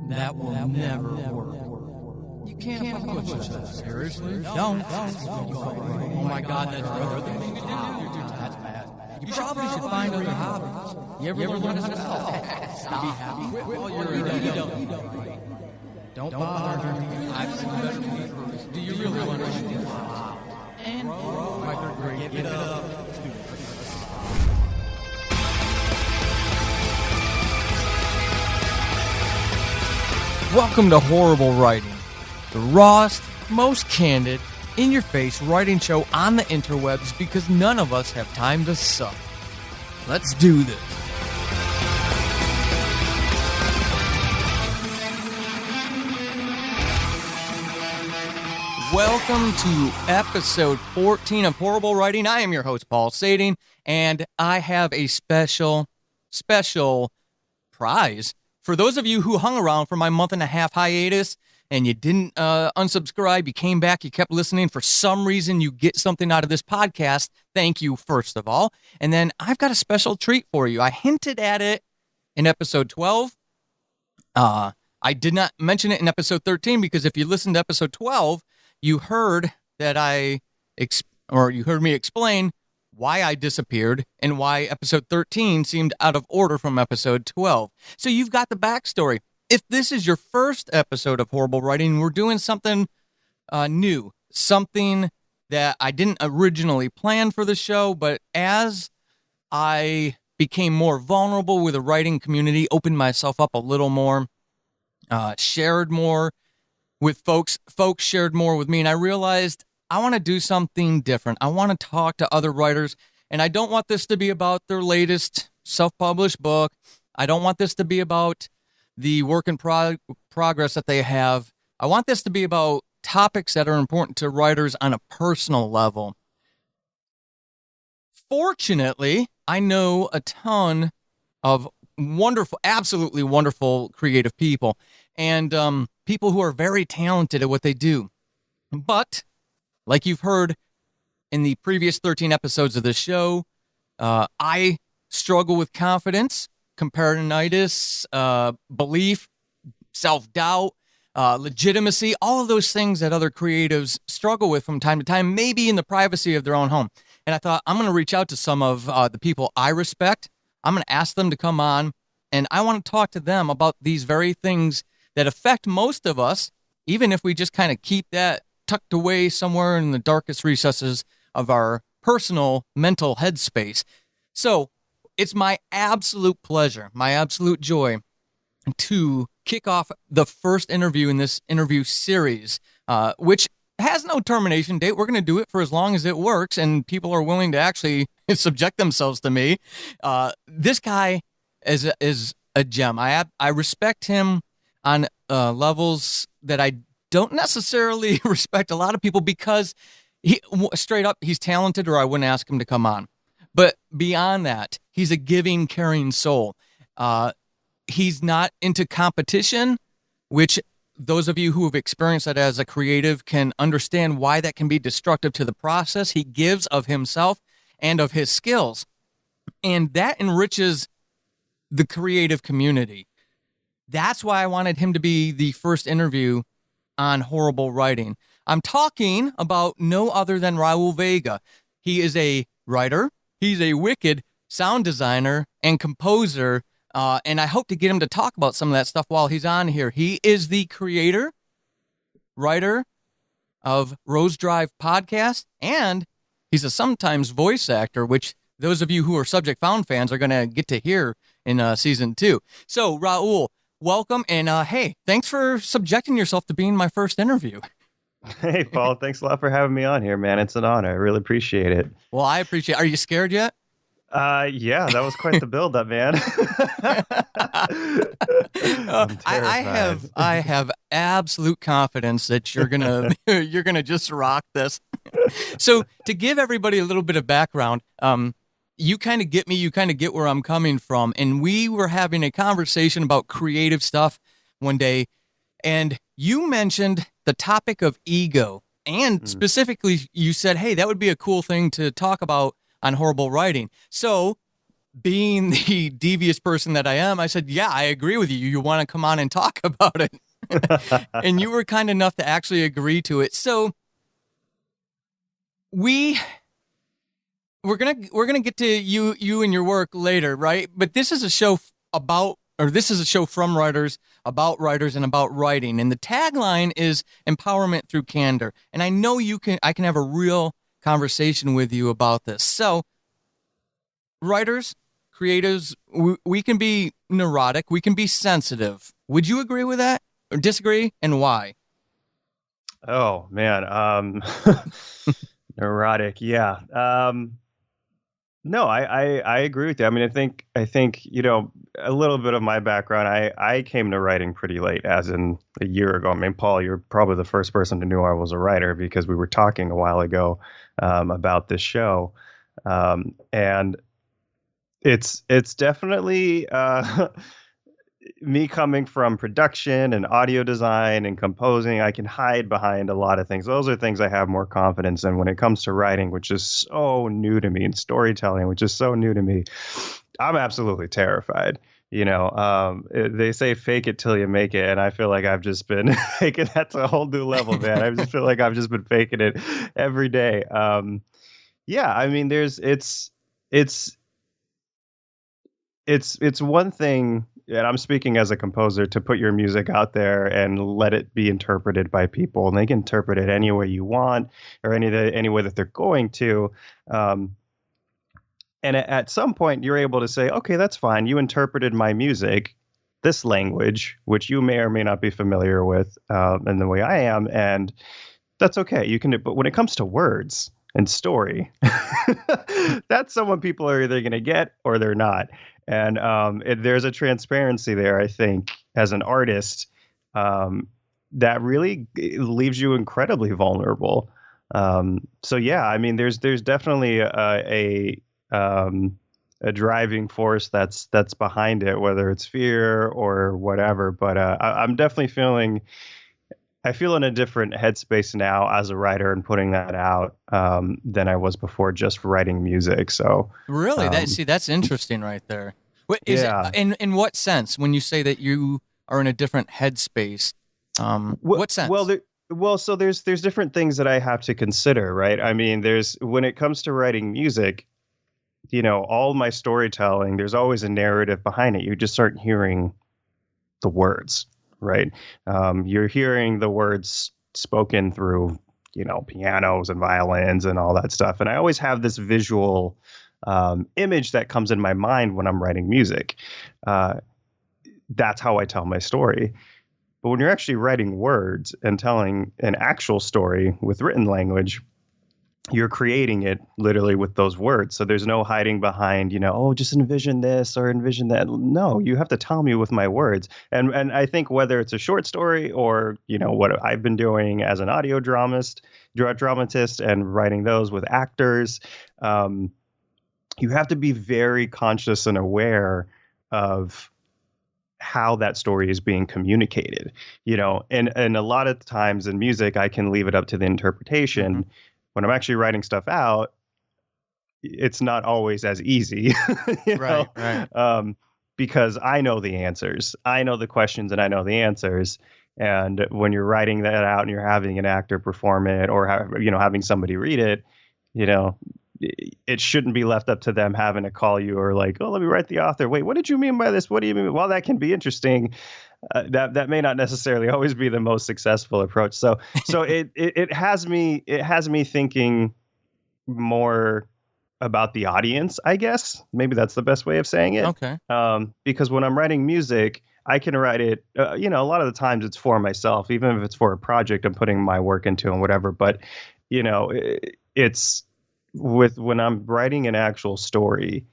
That will never work. You can't fuck with yourself. Seriously? Don't. Oh my God, that's another thing you do. That's bad. You probably should find other hobbies. You ever learn to stop? Be happy. Well, you don't bother me. I've seen better people. Do you really want to? And my third grade, give it up. Welcome to Horrible Writing, the rawest, most candid, in-your-face writing show on the interwebs because none of us have time to suck. Let's do this. Welcome to episode 14 of Horrible Writing. I am your host, Paul Sading, and I have a special prize. For those of you who hung around for my month-and-a-half hiatus and you didn't unsubscribe, you came back, you kept listening, for some reason you get something out of this podcast, thank you, first of all. And then I've got a special treat for you. I hinted at it in episode 12. I did not mention it in episode 13 because if you listened to episode 12, you heard that you heard me explain why I disappeared and why episode 13 seemed out of order from episode 12. So you've got the backstory. If this is your first episode of Horrible Writing, we're doing something new, something that I didn't originally plan for the show, but as I became more vulnerable with the writing community, opened myself up a little more, shared more with folks shared more with me, and I realized I want to do something different. I want to talk to other writers, and I don't want this to be about their latest self-published book. I don't want this to be about the work in progress that they have. I want this to be about topics that are important to writers on a personal level. Fortunately, I know a ton of wonderful, absolutely wonderful creative people, and people who are very talented at what they do. But like you've heard in the previous 13 episodes of this show, I struggle with confidence, comparisonitis, belief, self-doubt, legitimacy, all of those things that other creatives struggle with from time to time, maybe in the privacy of their own home. And I thought, I'm going to reach out to some of the people I respect. I'm going to ask them to come on, and I want to talk to them about these very things that affect most of us, even if we just kind of keep that tucked away somewhere in the darkest recesses of our personal mental headspace. So it's my absolute pleasure, my absolute joy to kick off the first interview in this interview series, which has no termination date. We're going to do it for as long as it works and people are willing to actually subject themselves to me. This guy is a gem. I respect him on levels that I don't necessarily respect a lot of people because straight up, he's talented or I wouldn't ask him to come on. But beyond that, he's a giving, caring soul. He's not into competition, which those of you who have experienced that as a creative can understand why that can be destructive to the process he gives of himself and of his skills. And that enriches the creative community. That's why I wanted him to be the first interview on Horrible Writing. I'm talking about no other than Raul Vega. He is a writer, he's a wicked sound designer and composer, and I hope to get him to talk about some of that stuff while he's on here. He is the creator, writer of Rose Drive podcast, and he's a sometimes voice actor, which those of you who are Subject Found fans are going to get to hear in season 2. So, Raul, welcome, and hey, thanks for subjecting yourself to being my first interview. Hey, Paul, thanks a lot for having me on here, man. It's an honor. I really appreciate it. Well, I appreciate it. Are you scared yet? Yeah, that was quite the build-up, man. I have absolute confidence that you're gonna just rock this. So, to give everybody a little bit of background, you kind of get me, you kind of get where I'm coming from. And we were having a conversation about creative stuff one day, and you mentioned the topic of ego. And specifically, you said, hey, that would be a cool thing to talk about on Horrible Writing. So being the devious person that I am, I said, yeah, I agree with you. You want to come on and talk about it. And you were kind enough to actually agree to it. So we we're gonna get to you and your work later, right? But this is a show about, or this is a show from writers, about writers, and about writing. And the tagline is empowerment through candor. And I know I can have a real conversation with you about this. So writers, creatives, we can be neurotic, we can be sensitive. Would you agree with that or disagree, and why? Oh man, neurotic. Yeah. No, I agree with you. I mean, I think a little bit of my background. I came to writing pretty late, as in a year ago. I mean, Paul, you're probably the first person who knew I was a writer because we were talking a while ago about this show, and it's definitely me coming from production and audio design and composing. I can hide behind a lot of things. Those are things I have more confidence in. When it comes to writing, which is so new to me, and storytelling, which is so new to me, I'm absolutely terrified. They say fake it till you make it, and I feel like I've just been taking that to a whole new level, man. I just feel like I've just been faking it every day. Yeah, I mean, it's it's one thing, and I'm speaking as a composer, to put your music out there and let it be interpreted by people, and they can interpret it any way you want, or any way that they're going to. Um, and at some point, you're able to say, okay, that's fine. You interpreted my music, this language, which you may or may not be familiar with, in the way I am, and that's okay. You can, but when it comes to words and story, that's someone people are either going to get or they're not. And there's a transparency there, I think, as an artist, um, that really leaves you incredibly vulnerable. So yeah, I mean, there's definitely a driving force that's behind it, whether it's fear or whatever. But I'm definitely feeling. I feel in a different headspace now as a writer and putting that out, than I was before just writing music. So, Really? um, That's interesting right there. What is it, yeah. in what sense when you say that you are in a different headspace? Well, What well, sense? there, so there's different things that I have to consider, right? I mean, there's when it comes to writing music, all my storytelling, there's always a narrative behind it. You just aren't hearing the words, right? You're hearing the words spoken through, pianos and violins and all that stuff. And I always have this visual image that comes in my mind when I'm writing music. Uh, that's how I tell my story. But when you're actually writing words and telling an actual story with written language, you're creating it literally with those words. So there's no hiding behind, oh, just envision this or envision that. No, you have to tell me with my words. And I think whether it's a short story or, what I've been doing as an audio dramatist and writing those with actors, um, you have to be very conscious and aware of how that story is being communicated, and a lot of times in music, I can leave it up to the Hmm. interpretation. When I'm actually writing stuff out, it's not always as easy, you Right, know, right. um, because I know the answers, I know the questions, and I know the answers. And when you're writing that out and you're having an actor perform it, or having somebody read it, you know, it shouldn't be left up to them having to call you or like, oh, let me write the author. Wait, what did you mean by this? What do you mean? While that can be interesting, that may not necessarily always be the most successful approach. So it has me thinking more about the audience, I guess. Maybe that's the best way of saying it. Okay. Because when I'm writing music, I can write it, a lot of the times it's for myself, even if it's for a project I'm putting my work into and whatever. But, it's when I'm writing an actual story,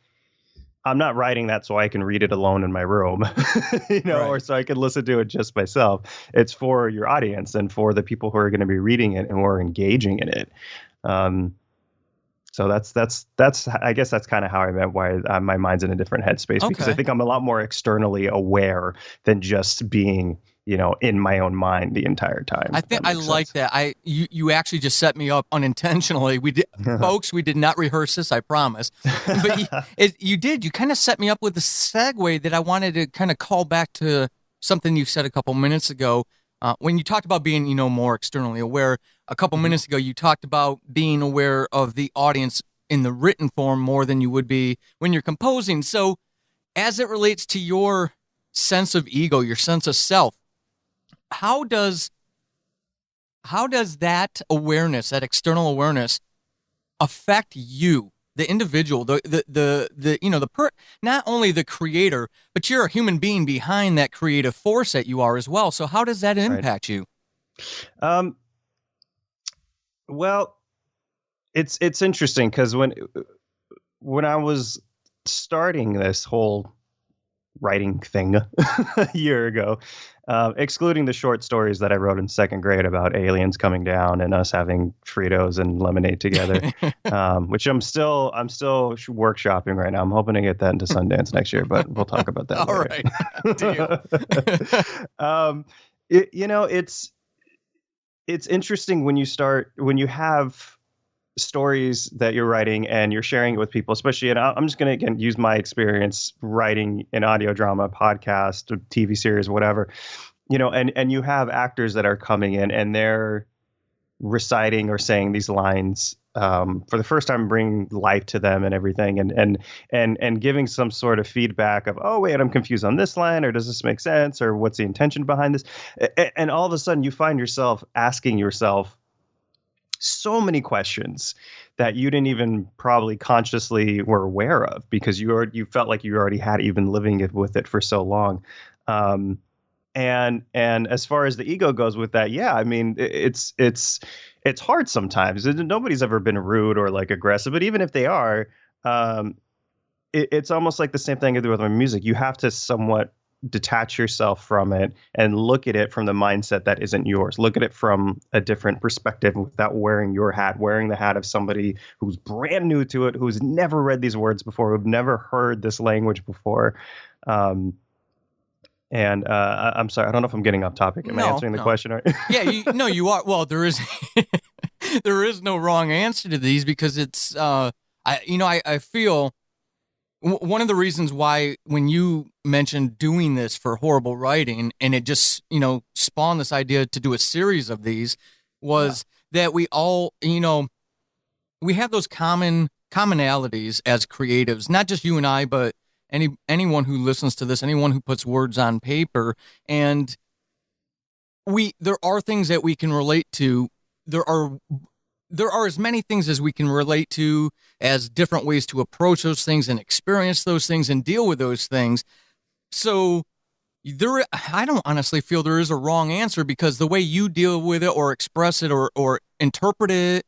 I'm not writing that so I can read it alone in my room, or Right. so I can listen to it just myself. It's for your audience and for the people who are going to be reading it and who are engaging in it. Um, so that's I guess that's kind of how I meant why my mind's in a different headspace, because I Okay. think I'm a lot more externally aware than just being in my own mind the entire time, I if think that I makes like sense. that. You actually just set me up unintentionally. We did, folks. We did not rehearse this. I promise. But you did. You kind of set me up with a segue that I wanted to kind of call back to something you said a couple minutes ago. When you talked about being, more externally aware, a couple Mhm. minutes ago, you talked about being aware of the audience in the written form more than you would be when you're composing. So, as it relates to your sense of ego, your sense of self, how does that awareness, that external awareness, affect you, the individual, not only the creator, but you're a human being behind that creative force that you are as well. So how does that Right. impact you? Um, well, it's interesting because when I was starting this whole writing thing a year ago, excluding the short stories that I wrote in second grade about aliens coming down and us having Fritos and lemonade together, which I'm still workshopping right now. I'm hoping to get that into Sundance next year, but we'll talk about that All later. right. Deal. um, it, you know, it's interesting when you have stories that you're writing and you're sharing it with people, especially, and I'm just going to again use my experience writing an audio drama, podcast, or TV series, whatever, and you have actors that are coming in and they're reciting or saying these lines for the first time, bringing life to them and everything, and giving some sort of feedback of, oh wait, I'm confused on this line, or does this make sense, or what's the intention behind this, and all of a sudden you find yourself asking yourself so many questions that you didn't even probably consciously were aware of because you felt like you already had even living it with it for so long. Um, and as far as the ego goes with that, yeah, I mean, it's hard sometimes. Nobody's ever been rude or like aggressive, but even if they are, um, it's almost like the same thing I do with my music. You have to somewhat detach yourself from it and look at it from the mindset that isn't yours. Look at it from a different perspective without wearing your hat, wearing the hat of somebody who's brand new to it, who's never read these words before, who've never heard this language before. Um, I'm sorry, I don't know if I'm getting off topic. Am I No, answering the no. question right? Yeah, you are. Well, there is there is no wrong answer to these because it's I feel one of the reasons why when you mentioned doing this for horrible writing and it just spawned this idea to do a series of these Yeah, was that we all we have those commonalities as creatives, not just you and I, but anyone who listens to this, anyone who puts words on paper. And there are things that we can relate to. There are as many things as we can relate to as different ways to approach those things and experience those things and deal with those things. So I don't honestly feel there is a wrong answer because the way you deal with it or express it or interpret it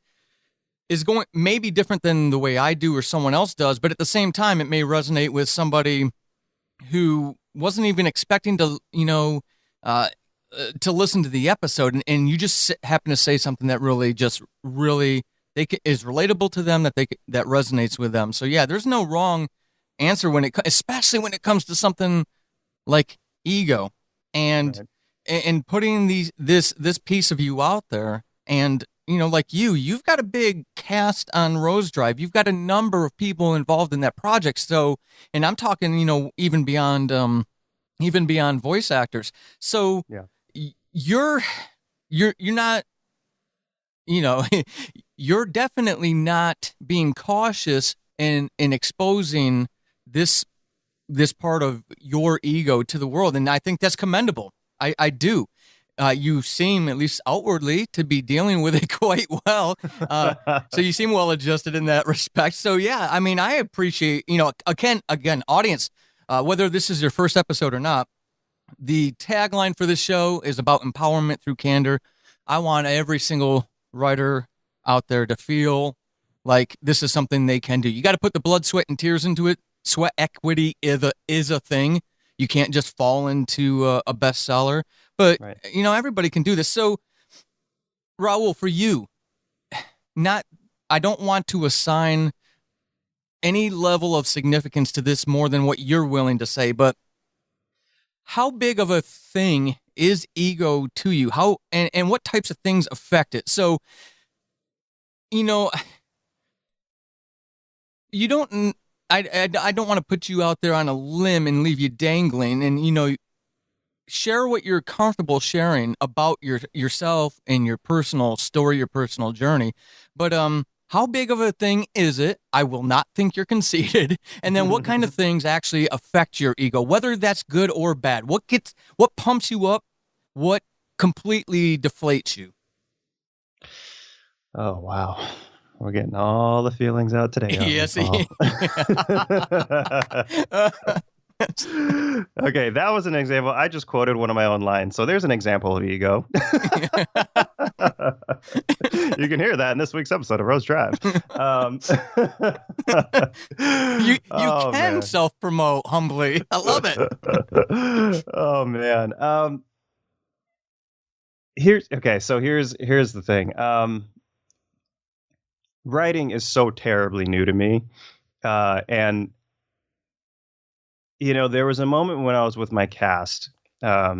is going may be different than the way I do or someone else does, but at the same time, it may resonate with somebody who wasn't even expecting uh, to listen to the episode, and you just happen to say something that really, just really, is relatable to them, that resonates with them. So yeah, there's no wrong answer especially when it comes to something like ego, and right. putting this piece of you out there, and like you've got a big cast on Rose Drive. You've got a number of people involved in that project. So, and I'm talking, even beyond voice actors. So Yeah, you're you're not, you know, you're definitely not being cautious in exposing this part of your ego to the world, and I think that's commendable. I do. You seem, at least outwardly, to be dealing with it quite well. So you seem well adjusted in that respect. So yeah, I mean, I appreciate, again, audience, whether this is your first episode or not, the tagline for this show is about empowerment through candor. I want every single writer out there to feel like this is something they can do. You got to put the blood, sweat, and tears into it. Sweat equity is a thing. You can't just fall into a bestseller, but right. everybody can do this. So, Raul, for you, not I don't want to assign any level of significance to this more than what you're willing to say, but how big of a thing is ego to you? How and what types of things affect it? So, you know, you don't. I don't want to put you out there on a limb and leave you dangling. And share what you're comfortable sharing about yourself and your personal story, your personal journey. But how big of a thing is it? I will not think you're conceited. And then what kind of things actually affect your ego, whether that's good or bad? What pumps you up? What completely deflates you? Oh, wow. We're getting all the feelings out today, aren't we, Yes. Paul? Okay, that was an example. I just quoted one of my own lines. So there's an example of ego. You can hear that in this week's episode of Rose Drive. Um, You oh, can man. self promote humbly. I love it. Oh, man. So here's the thing. Writing is so terribly new to me. And there was a moment when I was with my cast, a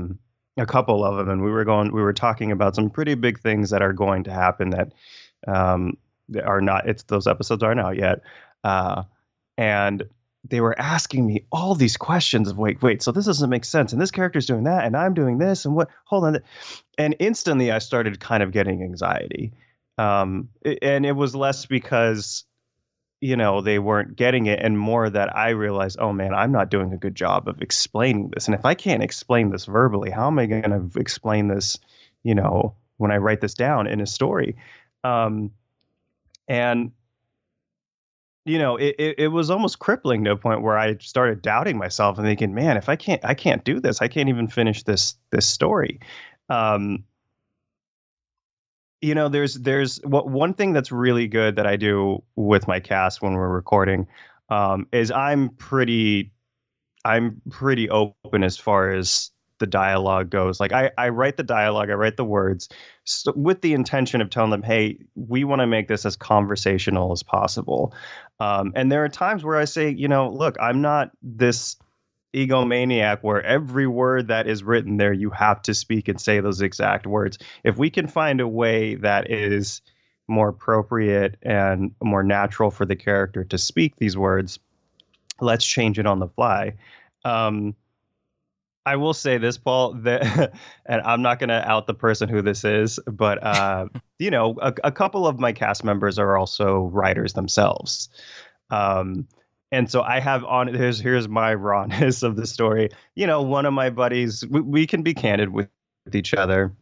couple of them, and we were talking about some pretty big things that are going to happen that are not, those episodes aren't out yet. Uh, and they were asking me all these questions of, wait, so this doesn't make sense. And this character's doing that, and I'm doing this, and hold on. And instantly I started kind of getting anxiety. And it was less because they weren't getting it, and more that I realized, oh man, I'm not doing a good job of explaining this. And if I can't explain this verbally, how am I going to explain this, when I write this down in a story? And it was almost crippling to a point where I started doubting myself and thinking, man, if I can't do this. I can't even finish this story. Um, there's one thing that's really good that I do with my cast when we're recording, is I'm pretty open as far as the dialogue goes. Like I write the dialogue, I write the words with the intention of telling them, hey, we want to make this as conversational as possible. And there are times where I say, look, I'm not this egomaniac where every word that is written there, you have to speak and say those exact words. If we can find a way that is more appropriate and more natural for the character to speak these words, let's change it on the fly. Um, I will say this, Paul, that, and I'm not going to out the person who this is, but a couple of my cast members are also writers themselves. Um, and so I have on here's my rawness of the story. One of my buddies, we can be candid with each other.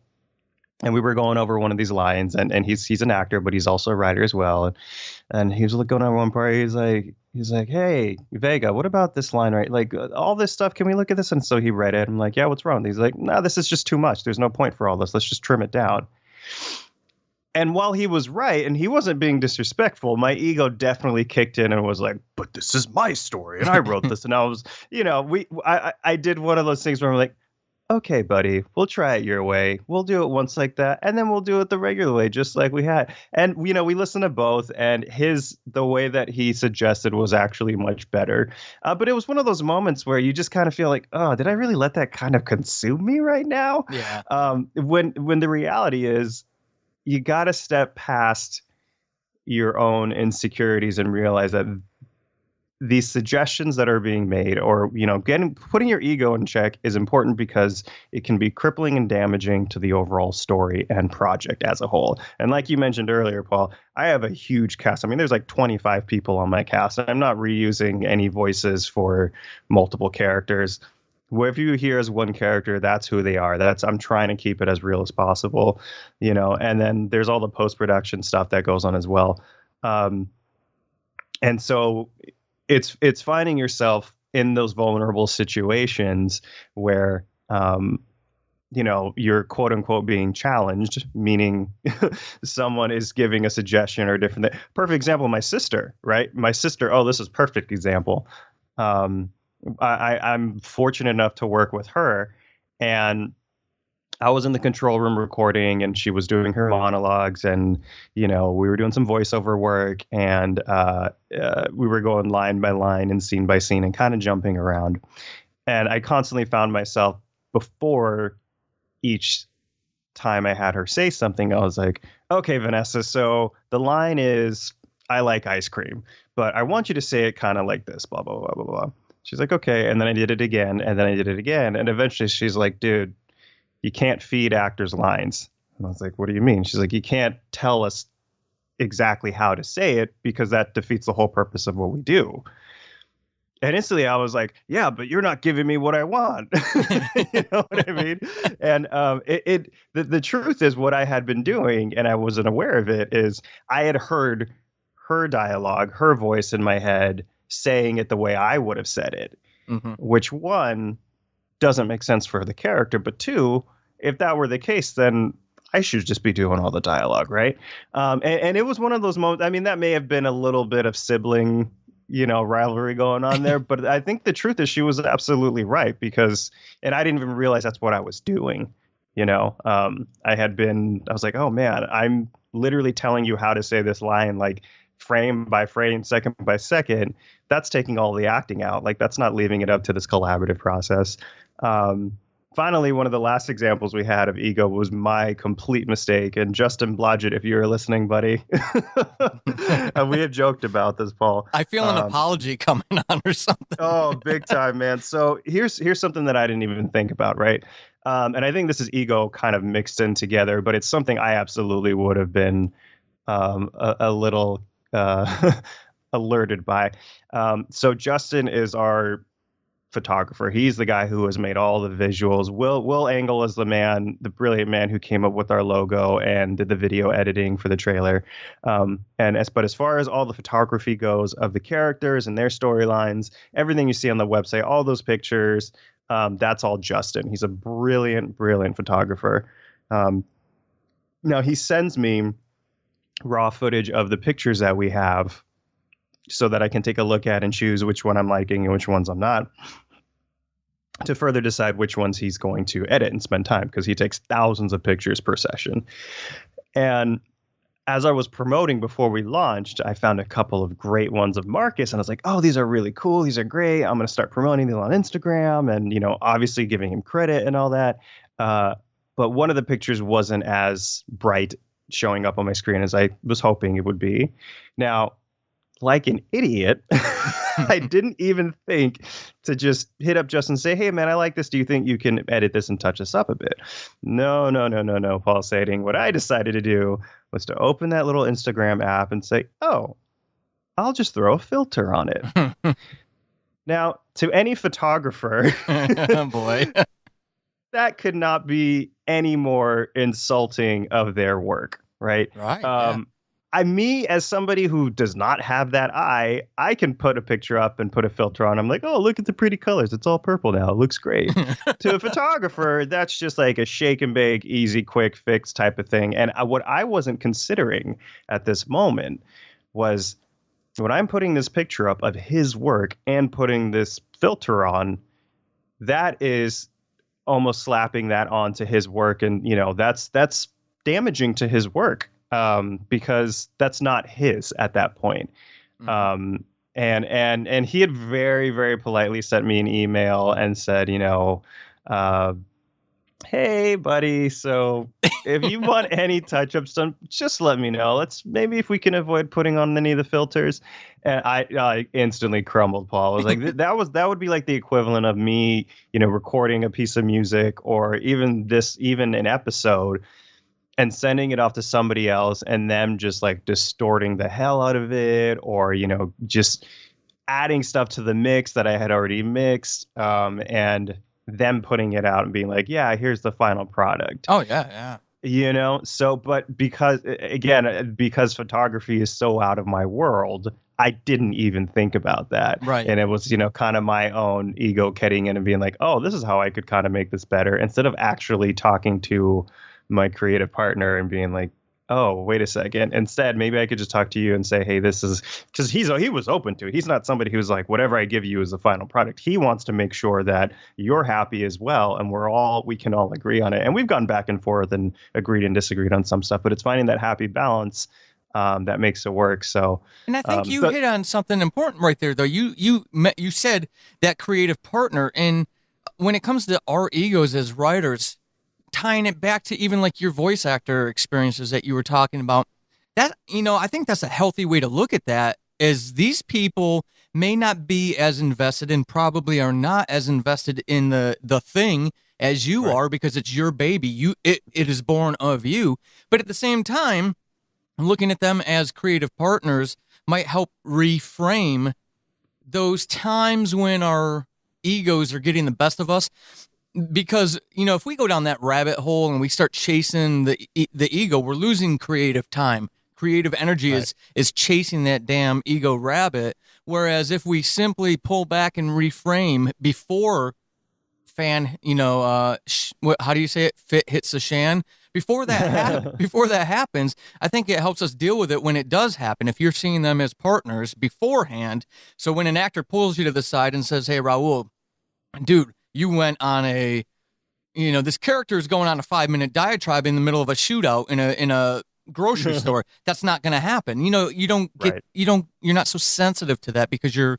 And we were going over one of these lines, and he's an actor, but he's also a writer as well. And he was like going on one part. He's like, hey, Vega, what about this line, right? Like all this stuff. Can we look at this? And so he read it. I'm like, yeah, what's wrong? He's like, no, this is just too much. There's no point for all this. Let's just trim it down. And while he was right, and he wasn't being disrespectful, my ego definitely kicked in and was like, but this is my story, and I wrote this. And I was, I did one of those things where I'm like, okay, buddy, we'll try it your way. We'll do it once like that, and then we'll do it the regular way, just like we had. And we listened to both, and the way that he suggested was actually much better. But it was one of those moments where you just kind of feel like, oh, did I really let that kind of consume me right now? Yeah. When the reality is, you got to step past your own insecurities and realize that these suggestions that are being made, or putting your ego in check, is important because it can be crippling and damaging to the overall story and project as a whole. And like you mentioned earlier, Paul, I have a huge cast. I mean, there's like 25 people on my cast, and I'm not reusing any voices for multiple characters. Whatever you hear as one character, that's who they are. I'm trying to keep it as real as possible, and then there's all the post-production stuff that goes on as well. And so it's finding yourself in those vulnerable situations where, you're quote unquote being challenged, meaning someone is giving a suggestion or different thing. Perfect example, my sister, right? My sister. Oh, this is perfect example. I'm fortunate enough to work with her, and I was in the control room recording, and she was doing her monologues, and we were doing some voiceover work, and we were going line by line and scene by scene and kind of jumping around. And I constantly found myself, before each time I had her say something, I was like, okay, Vanessa, so the line is, I like ice cream, but I want you to say it kind of like this, blah, blah, blah, blah, blah. She's like, okay. And then I did it again. And then I did it again. And eventually she's like, dude, you can't feed actors lines. And I was like, what do you mean? She's like, you can't tell us exactly how to say it because that defeats the whole purpose of what we do. And instantly I was like, yeah, but you're not giving me what I want. You know what I mean? And the truth is what I had been doing, and I wasn't aware of it, is I had heard her dialogue, her voice in my head saying it the way I would have said it, Hmm. which one doesn't make sense for the character. But two, if that were the case, then I should just be doing all the dialogue, right? And it was one of those moments. I mean, that may have been a little bit of sibling, rivalry going on there. But I think the truth is she was absolutely right because, and I didn't even realize that's what I was doing. I was like, oh man, I'm literally telling you how to say this line, like frame by frame, second by second. That's taking all the acting out. Like that's not leaving it up to this collaborative process. Um, Finally, one of the last examples we had of ego was my complete mistake. And Justin Blodgett, if you're listening, buddy, and we have joked about this, Paul. I feel an apology coming on or something. Oh, big time, man. So here's something that I didn't even think about, right? And I think this is ego kind of mixed in together, but it's something I absolutely would have been a little alerted by. So Justin is our photographer. He's the guy who has made all the visuals. Will Angle is the brilliant man who came up with our logo and did the video editing for the trailer. But as far as all the photography goes of the characters and their storylines, everything you see on the website, all those pictures, that's all Justin. He's a brilliant, brilliant photographer. Now he sends me raw footage of the pictures that we have so that I can take a look at and choose which one I'm liking and which ones I'm not, to further decide which ones he's going to edit and spend time, because he takes thousands of pictures per session. And as I was promoting before we launched, I found a couple of great ones of Marcus, and I was like, oh, these are really cool. These are great. I'm going to start promoting them on Instagram and, obviously giving him credit and all that. But one of the pictures wasn't as bright showing up on my screen as I was hoping it would be. Now, like an idiot, I didn't even think to just hit up Justin and say, hey, man, I like this. Do you think you can edit this and touch us up a bit? No, no, no, no, no, Paul Sading. What I decided to do was to open that little Instagram app and say, oh, I'll just throw a filter on it. Now, to any photographer, Oh, boy. that could not be any more insulting of their work, right? Right. Yeah. Me as somebody who does not have that eye, I can put a picture up and put a filter on. I'm like, oh, look at the pretty colors. It's all purple now. It looks great. To a photographer, that's just like a shake and bake, easy, quick fix type of thing. And what I wasn't considering at this moment was when I'm putting this picture up of his work and putting this filter on, that is almost slapping that onto his work. And, that's damaging to his work. Because that's not his at that point. Mhm. And he had very, very politely sent me an email and said, hey, buddy, so if you want any touch-ups done, just let me know. Maybe if we can avoid putting on any of the filters. And I instantly crumbled, Paul. I was like, that would be like the equivalent of me, recording a piece of music or even an episode and sending it off to somebody else and them just like distorting the hell out of it, or, just adding stuff to the mix that I had already mixed, and them putting it out and being like, yeah, here's the final product. Oh, yeah. So, but because photography is so out of my world, I didn't even think about that. Right. And it was, kind of my own ego getting in and being like, oh, this is how I could kind of make this better, instead of actually talking to my creative partner and being like, oh, wait a second. Instead, maybe I could just talk to you and say, hey, this is, because he was open to it. He's not somebody who's like, whatever I give you is the final product. He wants to make sure that you're happy as well. And we can all agree on it. And we've gone back and forth and agreed and disagreed on some stuff, but it's finding that happy balance that makes it work. So, And I think you hit on something important right there, though. You said that creative partner, and when it comes to our egos as writers, tying it back to even like your voice actor experiences that you were talking about, that, I think that's a healthy way to look at that, is these people may not be as invested and probably are not as invested in the thing as you Right. are, because it's your baby. It is born of you. But at the same time, looking at them as creative partners might help reframe those times when our egos are getting the best of us. Because if we go down that rabbit hole and we start chasing the ego, we're losing creative time. Creative energy Right. is chasing that damn ego rabbit. Whereas if we simply pull back and reframe before fan, how do you say it? Fit hits the shan. Before that happens, I think it helps us deal with it when it does happen. If you're seeing them as partners beforehand, so when an actor pulls you to the side and says, "Hey, Raul, dude, you went on this character is going on a 5-minute diatribe in the middle of a shootout in a grocery store. That's not going to happen." Right. You're not so sensitive to that because you're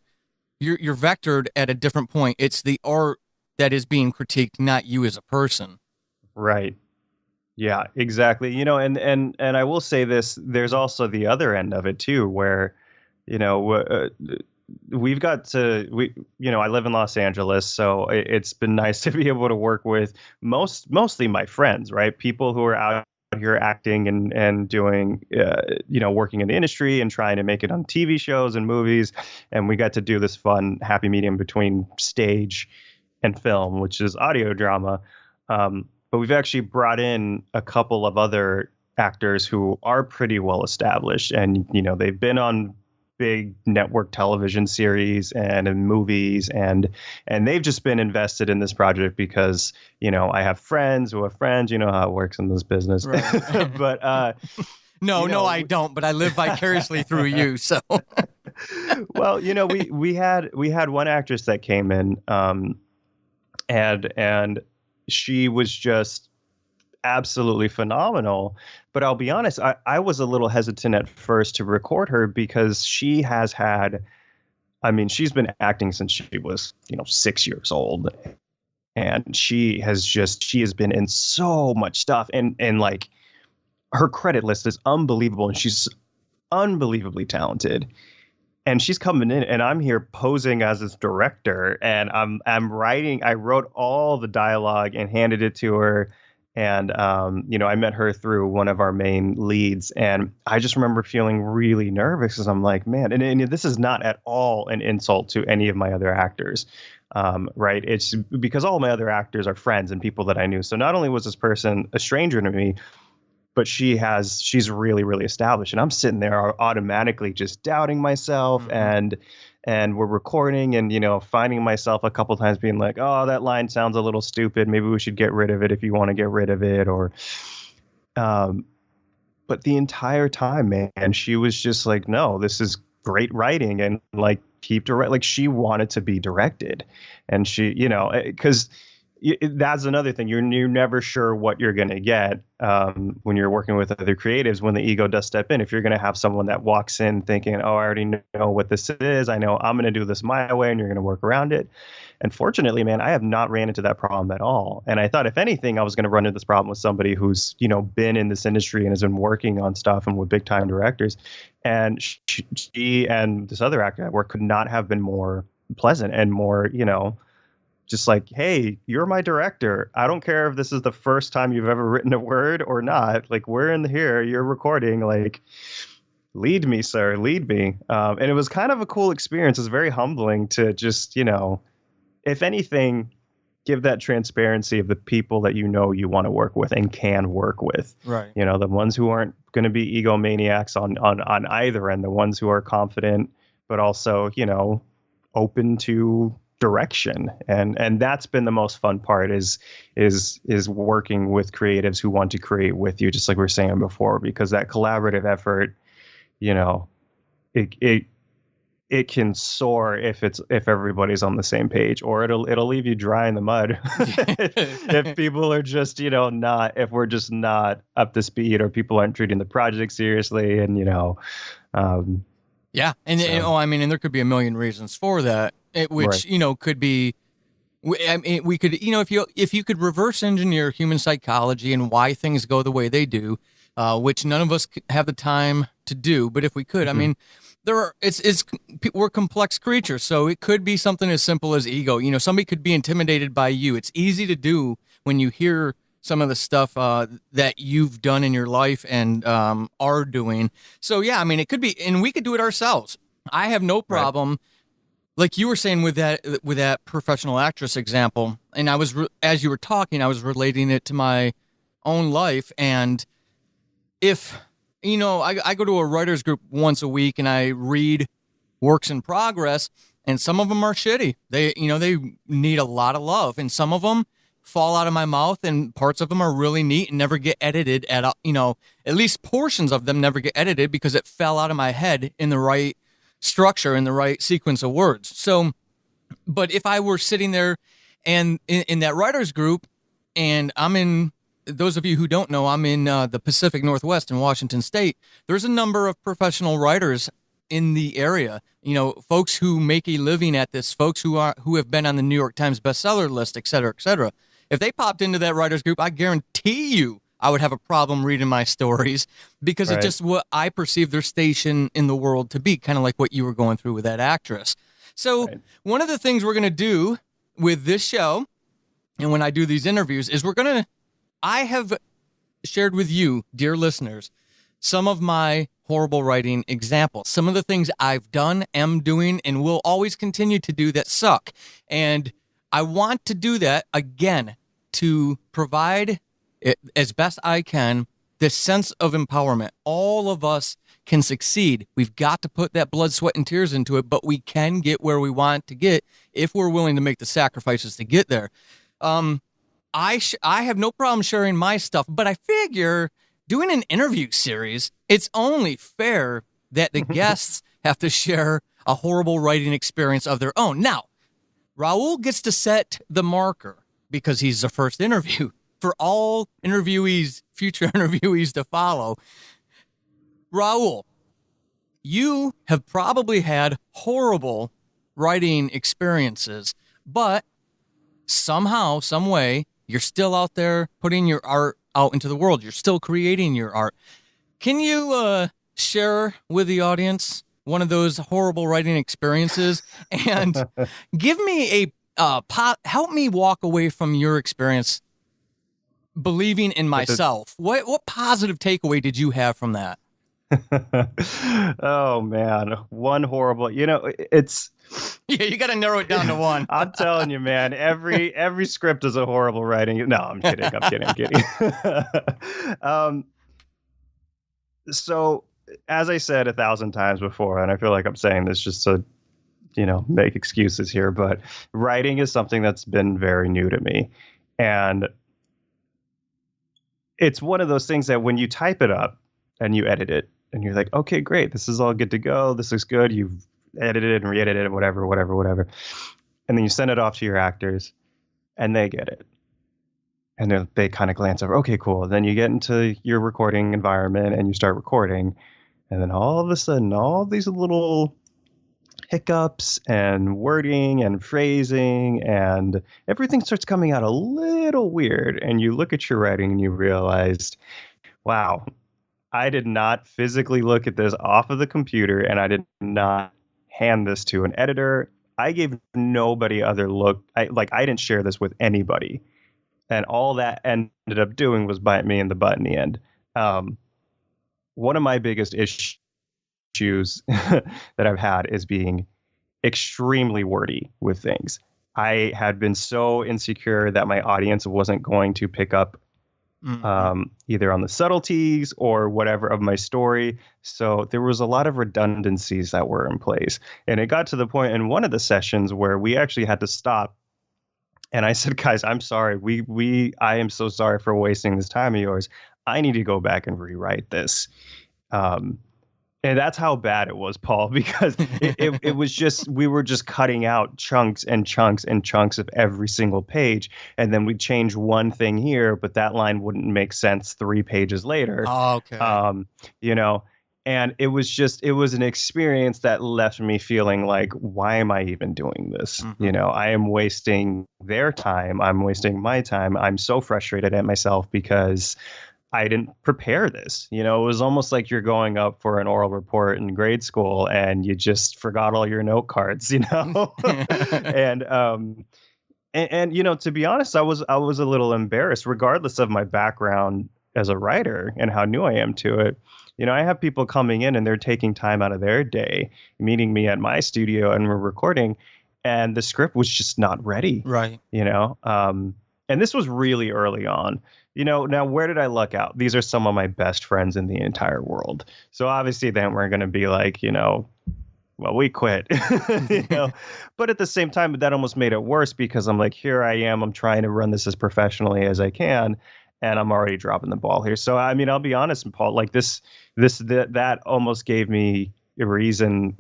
vectored at a different point. It's the art that is being critiqued, not you as a person. Right. Yeah, exactly. And I will say this, there's also the other end of it too, where, you know, we've got to, I live in Los Angeles, so it's been nice to be able to work with mostly my friends, right? People who are out here acting and doing, working in the industry and trying to make it on TV shows and movies. And we got to do this fun, happy medium between stage and film, which is audio drama. But we've actually brought in a couple of other actors who are pretty well established, and they've been on big network television series and in movies, and they've just been invested in this project because I have friends who have friends. You know how it works in this business. Right. But No, I don't, but I live vicariously through you. So, well, we had one actress that came in, and she was just absolutely phenomenal. But I'll be honest, I was a little hesitant at first to record her because she's been acting since she was, 6 years old. And she has been in so much stuff. And like her credit list is unbelievable. And she's unbelievably talented. And she's coming in and I'm here posing as this director, and I'm writing. I wrote all the dialogue and handed it to her. And, I met her through one of our main leads, and I just remember feeling really nervous because I'm like, man, and this is not at all an insult to any of my other actors. Right. It's because all my other actors are friends and people that I knew. So not only was this person a stranger to me, but she's really, really established. And I'm sitting there automatically just doubting myself, mhm. and we're recording and, finding myself a couple times being like, oh, that line sounds a little stupid. Maybe we should get rid of it if you want to get rid of it. Um, but the entire time, man, she was just like, no, this is great writing, and like like she wanted to be directed. And she, because that's another thing. You're never sure what you're going to get when you're working with other creatives, when the ego does step in. If you're going to have someone that walks in thinking, oh, I already know what this is, I know I'm going to do this my way, and you're going to work around it. And fortunately, man, I have not ran into that problem at all. And I thought, if anything, I was going to run into this problem with somebody who's, been in this industry and has been working on stuff and with big time directors. And she and this other actor at work could not have been more pleasant and more, just like, hey, you're my director. I don't care if this is the first time you've ever written a word or not. Like, we're in here, you're recording. Like, lead me, sir, lead me. And it was kind of a cool experience. It's very humbling to just, if anything, give that transparency of the people that you want to work with and can work with. Right. The ones who aren't going to be egomaniacs on either end, the ones who are confident, but also, open to direction. And that's been the most fun part is working with creatives who want to create with you, just like we were saying before, because that collaborative effort, it can soar if everybody's on the same page, or it'll leave you dry in the mud if people are just, if we're just not up to speed, or people aren't treating the project seriously. And, Yeah. And, so, and there could be a million reasons for that, which, right. could be I mean, we could, if you could reverse engineer human psychology and why things go the way they do, which none of us have the time to do, but if we could, I Hmm. mean, we're complex creatures, so it could be something as simple as ego. Somebody could be intimidated by you. It's easy to do when you hear some of the stuff that you've done in your life and are doing. So yeah, I mean, it could be, and we could do it ourselves. I have no Right. problem, like you were saying with that professional actress example, and as you were talking, I was relating it to my own life. And if I go to a writers group once a week and I read works in progress, and some of them are shitty. They need a lot of love, and some of them fall out of my mouth, and parts of them are really neat and never get edited at least portions of them never get edited because it fell out of my head in the right structure, in the right sequence of words. So, but if I were sitting there and in that writers group, and I'm in, those of you who don't know, I'm in the Pacific Northwest in Washington State. There's a number of professional writers in the area. Folks who make a living at this, folks who have been on the New York Times bestseller list, et cetera, et cetera. If they popped into that writers group, I guarantee you I would have a problem reading my stories because it's Right. just what I perceive their station in the world to be, kind of like what you were going through with that actress. So, Right. one of the things we're going to do with this show and when I do these interviews is I have shared with you, dear listeners, some of my horrible writing examples, some of the things I've done, am doing, and will always continue to do that suck. And I want to do that again to provide it, as best I can, this sense of empowerment. All of us can succeed. We've got to put that blood, sweat, and tears into it, but we can get where we want to get if we're willing to make the sacrifices to get there. Um, I have no problem sharing my stuff, but I figure doing an interview series, it's only fair that the guests have to share a horrible writing experience of their own. Now, Raul gets to set the marker because he's the first interview for all interviewees, future interviewees to follow. Raul, you have probably had horrible writing experiences, but somehow, some way, you're still out there putting your art out into the world. You're still creating your art. Can you share with the audience one of those horrible writing experiences and give me help me walk away from your experience believing in With it. myself. What positive takeaway did you have from that? Oh man, one horrible. It's. Yeah, you got to narrow it down to one. I'm telling you, man. Every script is a horrible writing. No, I'm kidding. I'm kidding. I'm kidding. um. So, as I said 1,000 times before, and I feel like I'm saying this just to make excuses here, but writing is something that's been very new to me, and it's one of those things that when you type it up and you edit it and you're like, okay, great, this is all good to go. This looks good. You've edited and re-edited and whatever, whatever, whatever. And then you send it off to your actors and they get it. And they kind of glance over, okay, cool. Then you get into your recording environment and you start recording. And then all of a sudden, all these little hiccups and wording and phrasing and everything starts coming out a little weird. And you look at your writing and you realized, wow, I did not physically look at this off of the computer and I did not hand this to an editor. I gave nobody other look. I didn't share this with anybody. And all that ended up doing was bite me in the butt in the end. Um, One of my biggest issues that I've had is being extremely wordy with things. I had been so insecure that my audience wasn't going to pick up Mm-hmm. either on the subtleties or whatever of my story. So there was a lot of redundancies that were in place. And it got to the point in one of the sessions where we actually had to stop. And I said, guys, I'm sorry. I am so sorry for wasting this time of yours. I need to go back and rewrite this. Um, and that's how bad it was, Paul, because it was just, we were just cutting out chunks and chunks and chunks of every single page. And then we'd change one thing here, but that line wouldn't make sense 3 pages later. Okay. Um, you know, And it was an experience that left me feeling like, why am I even doing this? Hmm. You know, I am wasting their time. I'm wasting my time. I'm so frustrated at myself because I didn't prepare this. You know, it was almost like you're going up for an oral report in grade school and you just forgot all your note cards, you know? and, and, you know, to be honest, I was a little embarrassed, regardless of my background as a writer and how new I am to it. You know, I have people coming in and they're taking time out of their day, meeting me at my studio, and we're recording, and the script was just not ready. Right. You know, and this was really early on. You know, now where did I luck out? These are some of my best friends in the entire world. So obviously, then we're going to be like, you know, well, we quit, you know. But at the same time, that almost made it worse because I'm like, here I am, I'm trying to run this as professionally as I can, and I'm already dropping the ball here. So I mean, I'll be honest, Paul, like that almost gave me a reason.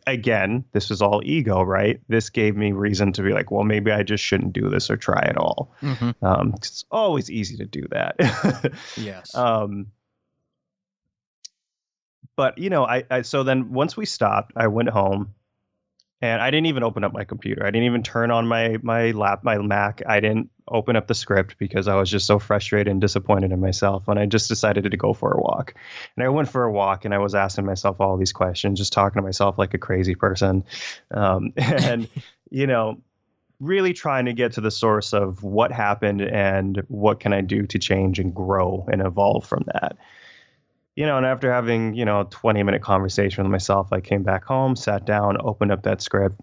Again, this was all ego, right? This gave me reason to be like, well, maybe I just shouldn't do this or try at all. Hmm. 'Cause it's always easy to do that. Yes. um, but you know, I so then once we stopped, I went home and I didn't even open up my computer. I didn't even turn on my Mac. I didn't open up the script because I was just so frustrated and disappointed in myself. And I just decided to go for a walk. And I went for a walk and I was asking myself all these questions, just talking to myself like a crazy person. And you know, really trying to get to the source of what happened and what can I do to change and grow and evolve from that. You know, and after having, you know, a 20-minute conversation with myself, I came back home, sat down, opened up that script,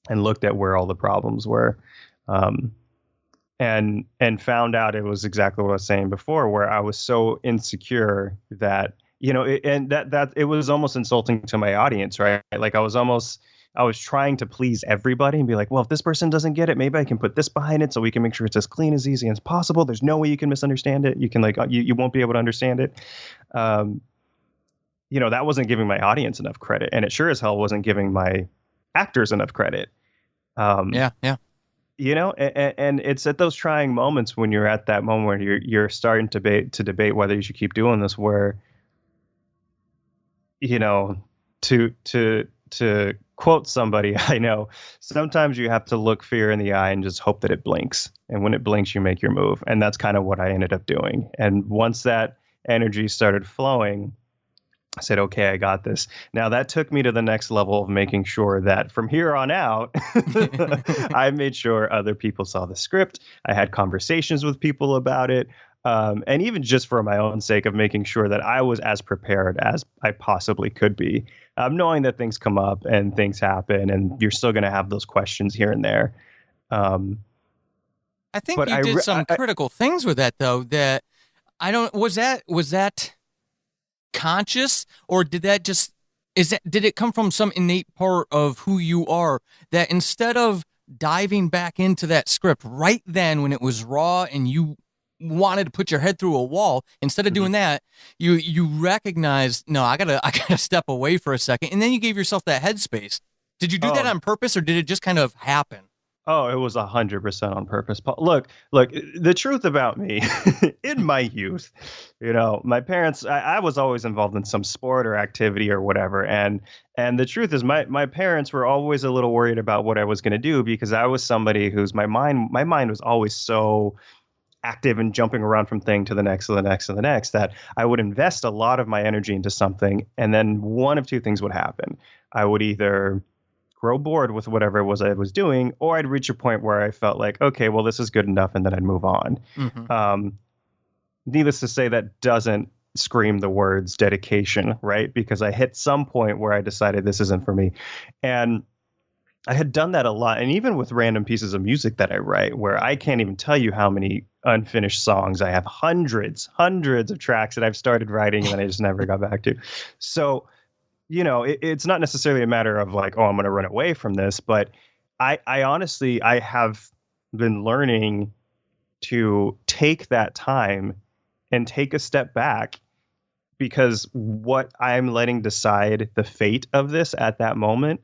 and looked at where all the problems were. Um, and found out it was exactly what I was saying before, where I was so insecure that, you know, and that it was almost insulting to my audience, right? Like I was trying to please everybody and be like, well, if this person doesn't get it, maybe I can put this behind it so we can make sure it's as clean as easy as possible. There's no way you can misunderstand it. You can like you won't be able to understand it. Um, you know, that wasn't giving my audience enough credit, and it sure as hell wasn't giving my actors enough credit. Um, Yeah. Yeah. you know, and it's at those trying moments when you're at that moment where you're starting to debate whether you should keep doing this, where, you know, to quote somebody I know, sometimes you have to look fear in the eye and just hope that it blinks. And when it blinks, you make your move. And that's kind of what I ended up doing. And once that energy started flowing, I said, okay, I got this. Now that took me to the next level of making sure that from here on out, I made sure other people saw the script. I had conversations with people about it. And even just for my own sake of making sure that I was as prepared as I possibly could be, knowing that things come up and things happen and you're still going to have those questions here and there. Um, I think but you did some critical things with that, though. That I don't. Was that conscious, or did that just did it come from some innate part of who you are, that instead of diving back into that script right then when it was raw and you wanted to put your head through a wall, instead of Mhm. doing that, you recognized, no, I gotta step away for a second, and then you gave yourself that headspace. Did you do that Oh, on purpose, or did it just kind of happen? Oh, it was 100% on purpose. Paul. Look, the truth about me in my youth, you know, my parents, I was always involved in some sport or activity or whatever. And the truth is my parents were always a little worried about what I was going to do because I was somebody whose my mind was always so active and jumping around from thing to the next to the next to the next that I would invest a lot of my energy into something. And then one of two things would happen. I would either grow bored with whatever it was I was doing, or I'd reach a point where I felt like, okay, well, this is good enough, and then I'd move on. Hmm. Um, Needless to say, that doesn't scream the words dedication, right? Because I hit some point where I decided this isn't for me. And I had done that a lot. And even with random pieces of music that I write, where I can't even tell you how many unfinished songs I have, hundreds of tracks that I've started writing and then I just never got back to. So, you know, it's not necessarily a matter of like, oh, I'm going to run away from this, but I honestly, I have been learning to take that time and take a step back because what I'm letting decide the fate of this at that moment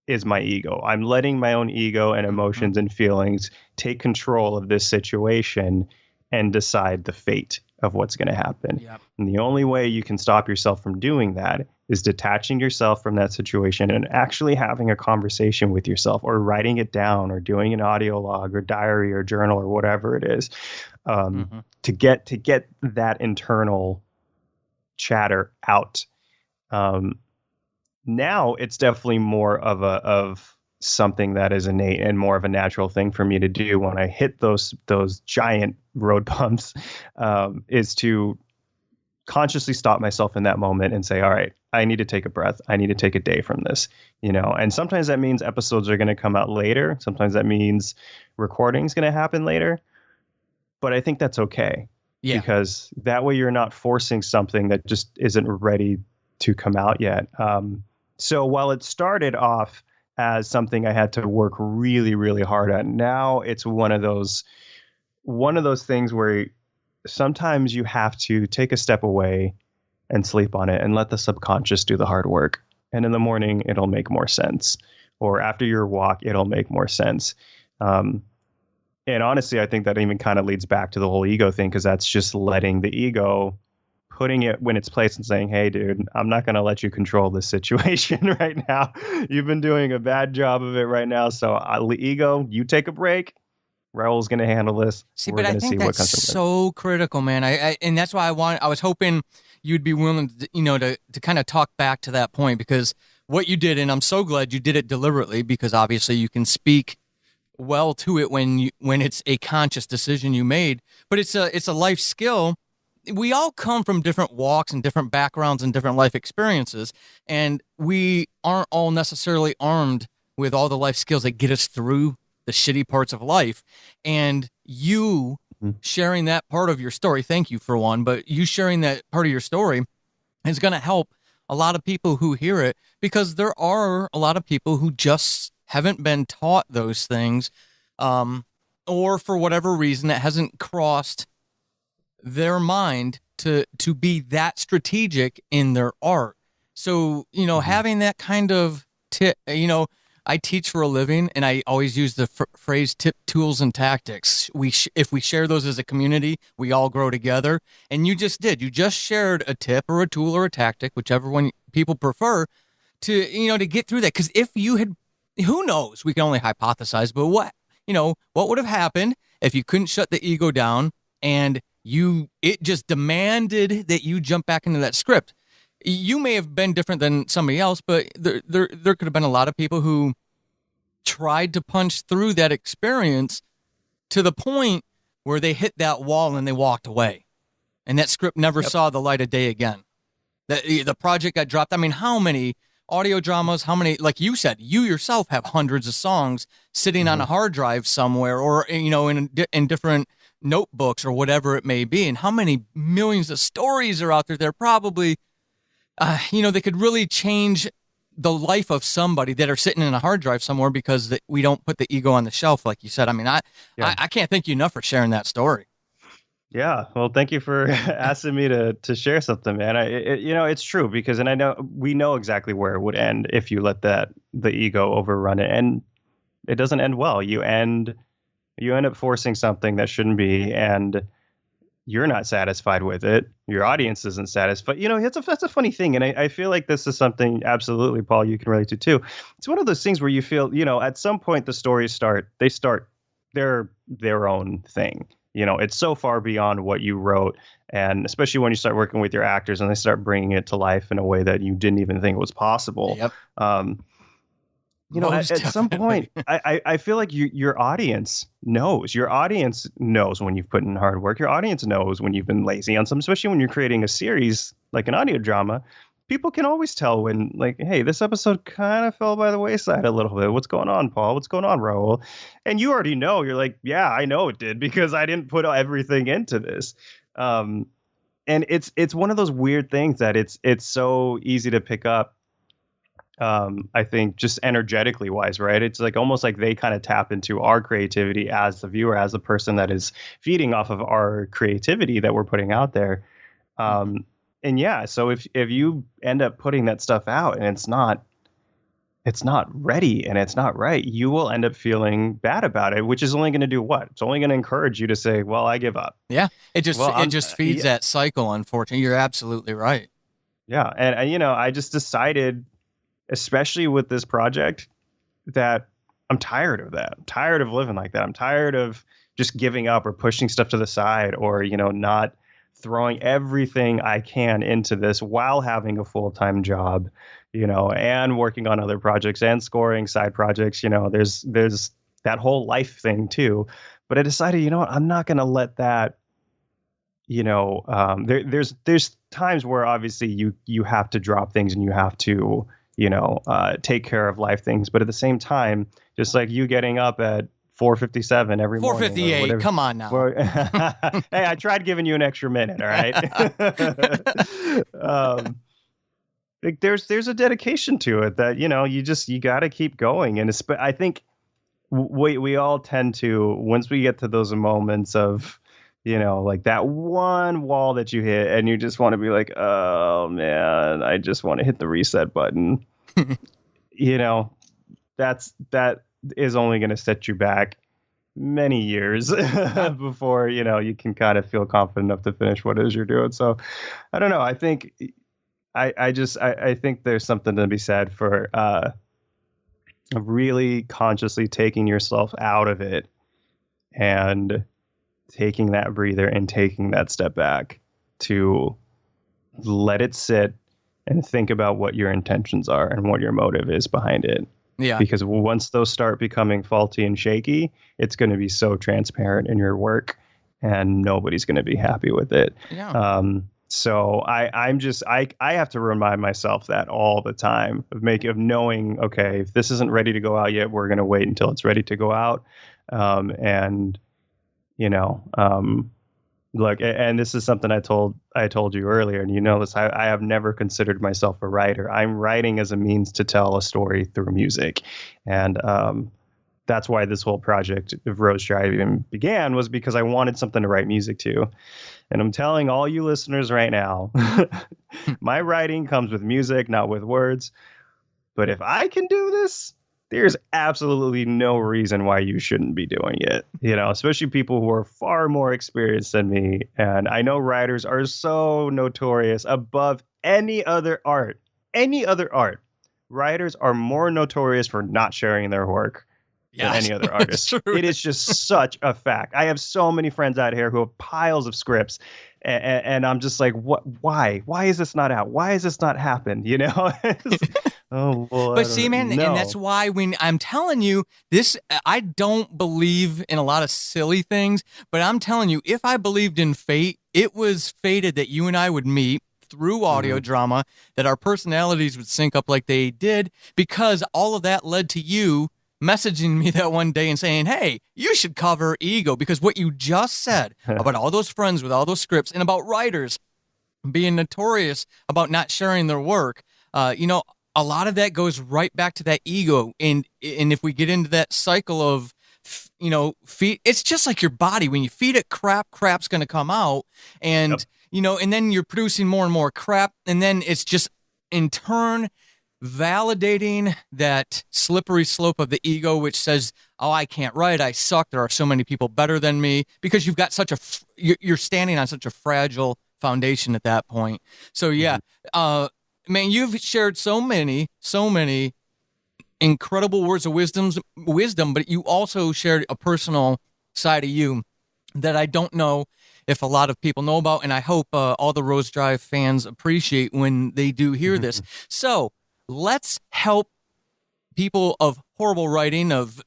is my ego. I'm letting my own ego and Hmm. emotions and feelings take control of this situation and decide the fate. of what's going to happen. Yep. And the only way you can stop yourself from doing that is detaching yourself from that situation and actually having a conversation with yourself, or writing it down, or doing an audio log or diary or journal or whatever it is, Hmm. to get that internal chatter out. Um, Now it's definitely more of something that is innate and more of a natural thing for me to do when I hit those giant road bumps, is to consciously stop myself in that moment and say, all right, I need to take a breath. I need to take a day from this, and sometimes that means episodes are going to come out later. Sometimes that means recording is going to happen later, but I think that's okay, Yeah. because that way you're not forcing something that just isn't ready to come out yet. So while it started off as something I had to work really, really hard at, now it's one of those things where sometimes you have to take a step away and sleep on it and let the subconscious do the hard work. And in the morning, it'll make more sense. Or after your walk, it'll make more sense. Um, and honestly, I think that even kind of leads back to the whole ego thing, because that's just letting the ego, putting it in its place and saying, hey, dude, I'm not going to let you control this situation right now. You've been doing a bad job of it right now. So, ego, you take a break. Raul's going to handle this. See, We're but I going to think see what that's comes from it. so critical, man. And that's why I was hoping you'd be willing to, to kind of talk back to that point, because what you did, and I'm so glad you did it deliberately, because obviously you can speak well to it when it's a conscious decision you made, but it's a life skill. We all come from different walks and different backgrounds and different life experiences, and we aren't all necessarily armed with all the life skills that get us through the shitty parts of life. And you Mhm. sharing that part of your story, thank you for one, but you sharing that part of your story is going to help a lot of people who hear it, because there are a lot of people who just haven't been taught those things, um, or for whatever reason it hasn't crossed their mind to be that strategic in their art. So, Mhm. having that kind of tip, I teach for a living, and I always use the phrase tip, tools, and tactics. If we share those as a community, we all grow together. And you just did. You just shared a tip or a tool or a tactic, whichever one people prefer, to get through that. Because if you had, who knows, we can only hypothesize, but what would have happened if you couldn't shut the ego down, and it just demanded that you jump back into that script? You may have been different than somebody else, but there could have been a lot of people who tried to punch through that experience to the point where they hit that wall and they walked away, and that script never Yep. saw the light of day again. The project got dropped. I mean, how many audio dramas, how many, like you said, you yourself have hundreds of songs sitting on a Mhm. hard drive somewhere, or in different notebooks or whatever it may be, and how many millions of stories are out there. They're probably they could really change the life of somebody that are sitting in a hard drive somewhere, because we don't put the ego on the shelf, like you said. I mean, Yeah. I can't thank you enough for sharing that story. Yeah, well, thank you for asking me to share something, man. It's true, because, and I know we know exactly where it would end if you let the ego overrun it, and it doesn't end well. You end up forcing something that shouldn't be, and you're not satisfied with it. Your audience isn't satisfied. That's a funny thing, and I feel like this is something absolutely, Paul, you can relate to too. It's one of those things where you feel, at some point the stories start their own thing. It's so far beyond what you wrote, and especially when you start working with your actors and they start bringing it to life in a way that you didn't even think was possible. Yep. Um, at, Most at some point, definitely. I feel like your audience knows. Your audience knows when you've put in hard work. Your audience knows when you've been lazy on some, especially when you're creating a series like an audio drama. People can always tell when, like, hey, this episode kind of fell by the wayside a little bit. What's going on, Paul? What's going on, Raul? And you already know. You're like, yeah, I know it did, because I didn't put everything into this. Um, and it's one of those weird things that it's so easy to pick up. I think just energetically wise, right? It's like almost like they kind of tap into our creativity as the viewer, as the person that is feeding off of our creativity that we're putting out there. Hmm. And yeah, so if you end up putting that stuff out and it's not ready and it's not right, you will end up feeling bad about it, which is only going to do what? It's only going to encourage you to say, well, I give up. Yeah, Well, it I'm, just feeds yeah, that cycle. Unfortunately, you're absolutely right. yeah. And, I just decided, especially with this project, that I'm tired of that. I'm tired of living like that. I'm tired of just giving up or pushing stuff to the side or, not throwing everything I can into this while having a full-time job, and working on other projects and scoring side projects. There's that whole life thing too. But I decided, what, I'm not going to let that, there's times where obviously you have to drop things and you have to, take care of life things. But at the same time, just like you getting up at 4:57 every morning or 458. whatever. Come on now. Well, hey, I tried giving you an extra minute. All right. um, like there's a dedication to it that, you got to keep going. And I think we all tend to, once we get to those moments of, like that one wall that you hit and you just want to be like, oh man, I just want to hit the reset button. you know, that is only going to set you back many years before, you can kind of feel confident enough to finish what it is you're doing. So I don't know. I think I think there's something to be said for really consciously taking yourself out of it and taking that breather and taking that step back to let it sit and think about what your intentions are and what your motive is behind it. Yeah. Because once those start becoming faulty and shaky, it's going to be so transparent in your work and nobody's going to be happy with it. Yeah. So I have to remind myself that all the time of knowing, okay, if this isn't ready to go out yet, we're going to wait until it's ready to go out. And look, and this is something I told you earlier, and this, I have never considered myself a writer. I'm writing as a means to tell a story through music. And that's why this whole project of Rose Drive even began, was because I wanted something to write music to. And I'm telling all you listeners right now, my writing comes with music, not with words. But if I can do this, there's absolutely no reason why you shouldn't be doing it, especially people who are far more experienced than me. And I know writers are so notorious above any other art. Writers are more notorious for not sharing their work than any other artist. It is just such a fact. I have so many friends out here who have piles of scripts, and I'm just like, what? Why? Why is this not out? Why has this not happened? Oh, well, But see, man, and that's why when I'm telling you this, I don't believe in a lot of silly things, but I'm telling you, if I believed in fate, it was fated that you and I would meet through audio drama, that our personalities would sync up like they did, because all of that led to you messaging me that one day and saying, hey, you should cover Ego, because what you just said about all those friends with all those scripts and about writers being notorious about not sharing their work, a lot of that goes right back to that ego. And if we get into that cycle of, feed, it's just like your body. When you feed it crap's going to come out. And, and then you're producing more and more crap. And then it's just in turn validating that slippery slope of the ego, which says, oh, I can't write, I suck, there are so many people better than me, because you've got you're standing on such a fragile foundation at that point. So yeah, man, you've shared so many incredible words of wisdom, but you also shared a personal side of you that I don't know if a lot of people know about, and I hope all the Rose Drive fans appreciate when they do hear this. So let's help people of horrible writing, of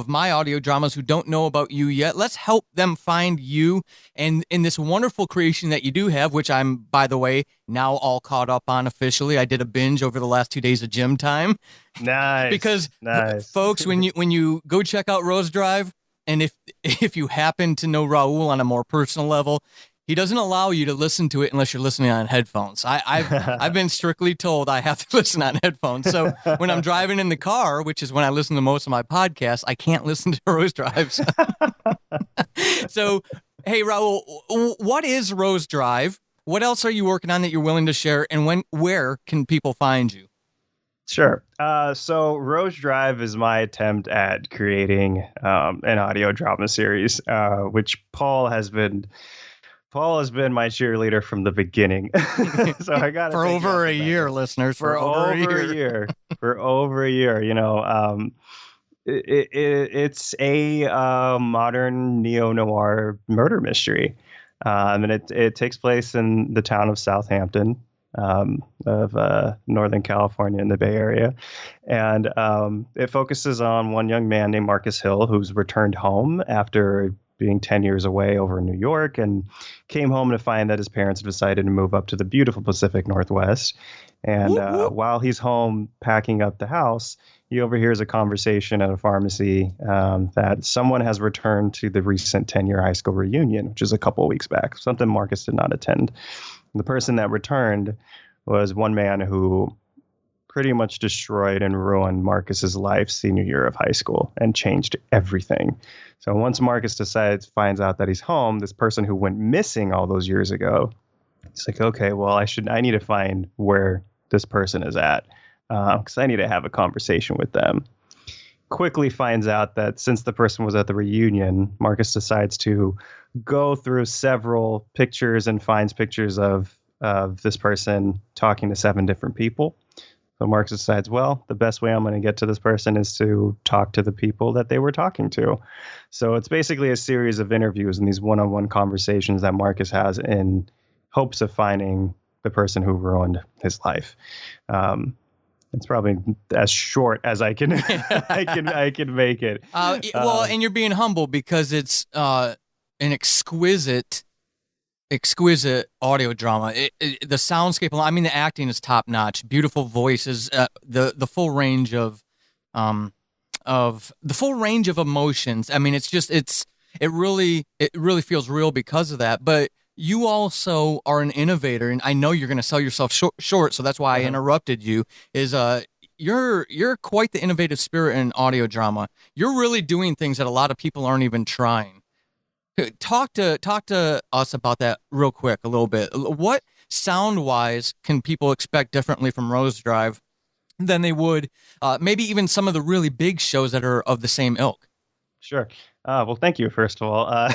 my audio dramas, who don't know about you yet. Let's help them find you and in this wonderful creation that you do have, which I'm, by the way, now all caught up on officially. I did a binge over the last 2 days of gym time. Nice. Because nice. Folks, when you go check out Rose Drive, and if you happen to know Raul on a more personal level, he doesn't allow you to listen to it unless you're listening on headphones. I've been strictly told I have to listen on headphones. So when I'm driving in the car, which is when I listen to most of my podcasts, I can't listen to Rose Drives. So, hey, Raul, what is Rose Drive? What else are you working on that you're willing to share? And where can people find you? Sure. So Rose Drive is my attempt at creating an audio drama series, which Paul has been my cheerleader from the beginting. So I got to For take you off over the a back year, end listeners, for for over a over a year. year. For over a year, it's a modern neo noir murder mystery, and it takes place in the town of Southampton, of Northern California in the Bay Area, and it focuses on one young man named Marcus Hill who's returned home after being 10 years away over in New York and came home to find that his parents have decided to move up to the beautiful Pacific Northwest. And Whoop, whoop. while he's home packing up the house, he overhears a conversation at a pharmacy that someone has returned to the recent 10-year high school reunion, which is a couple of weeks back, something Marcus did not attend. The person that returned was one man who pretty much destroyed and ruined Marcus's life senior year of high school and changed everything. So once Marcus finds out that he's home, this person who went missing all those years ago, he's like, okay, well, I need to find where this person is at because I need to have a conversation with them. Quickly finds out that since the person was at the reunion, Marcus decides to go through several pictures and finds pictures of this person talking to 7 different people. So Marx decides, well, the best way I'm going to get to this person is to talk to the people that they were talking to. So it's basically a series of interviews and these one-on-one conversations that Marcus has in hopes of finding the person who ruined his life. It's probably as short as I can I can make it. Well, Um, and you're being humble because it's an exquisite audio drama. The soundscape, I mean, the acting is top notch. Beautiful voices, the full range um, of the full range of emotions. I mean, it really feels real because of that. But you also are an innovator, and I know you're going to sell yourself short, so that's why I uh-huh. interrupted you. Is you're quite the innovative spirit in audio drama. You're really doing things that a lot of people aren't even trying. Talk to us about that real quick a little bit. What sound wise can people expect differently from Rose Drive than they would maybe even some of the really big shows that are of the same ilk? Sure. Well, thank you, first of all.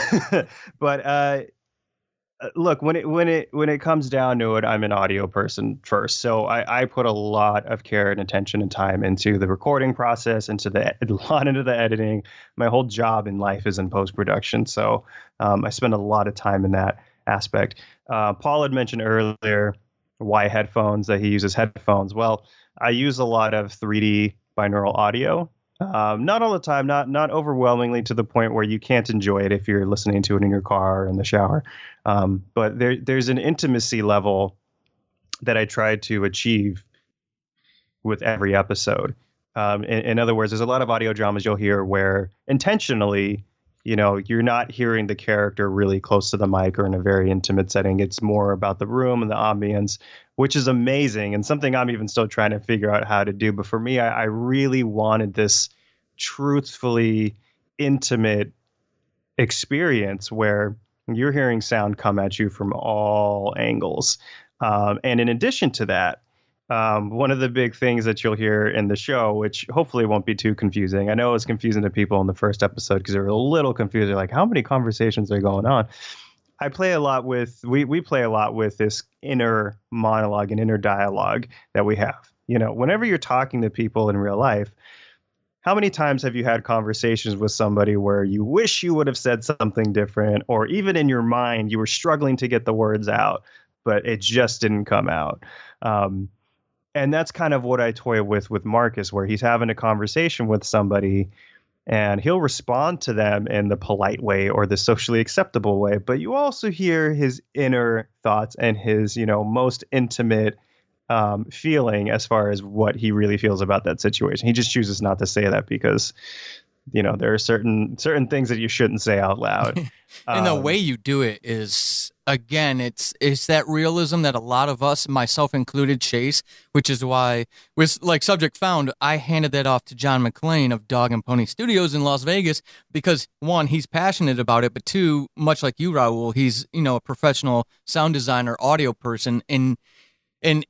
But look, when it comes down to it, I'm an audio person first, so I put a lot of care and attention and time into the recording process, a lot into the editing. My whole job in life is in post production, so I spend a lot of time in that aspect. Paul had mentioned earlier why headphones, that he uses headphones. Well, I use a lot of 3D binaural audio. Not all the time, not overwhelmingly to the point where you can't enjoy it if you're listening to it in your car or in the shower. But there's an intimacy level that I try to achieve with every episode. In other words, there's a lot of audio dramas you'll hear where intentionally, you're not hearing the character really close to the mic or in a very intimate setting. It's more about the room and the ambience, which is amazing and something I'm even still trying to figure out how to do. But for me, I really wanted this truthfully intimate experience where you're hearing sound come at you from all angles. And in addition to that, one of the big things that you'll hear in the show, which hopefully won't be too confusing. I know it was confusing to people in the first episode because they were a little confused. They're like, how many conversations are going on? We play a lot with this inner monologue and inner dialogue that we have. Whenever you're talking to people in real life, how many times have you had conversations with somebody where you wish you would have said something different, or even in your mind, you were struggling to get the words out, but it just didn't come out? Um, and that's kind of what I toy with Marcus, where he's having a conversation with somebody and he'll respond to them in the polite way or the socially acceptable way. But you also hear his inner thoughts and his, most intimate feeling as far as what he really feels about that situation. He just chooses not to say that because, there are certain things that you shouldn't say out loud. And the way Um, you do it is, again, it's that realism that a lot of us, myself included, chase, which is why, with like Subject Found, I handed that off to John McClane of Dog and Pony Studios in Las Vegas because one, he's passionate about it, but two, much like you, Raul, he's a professional sound designer, audio person, and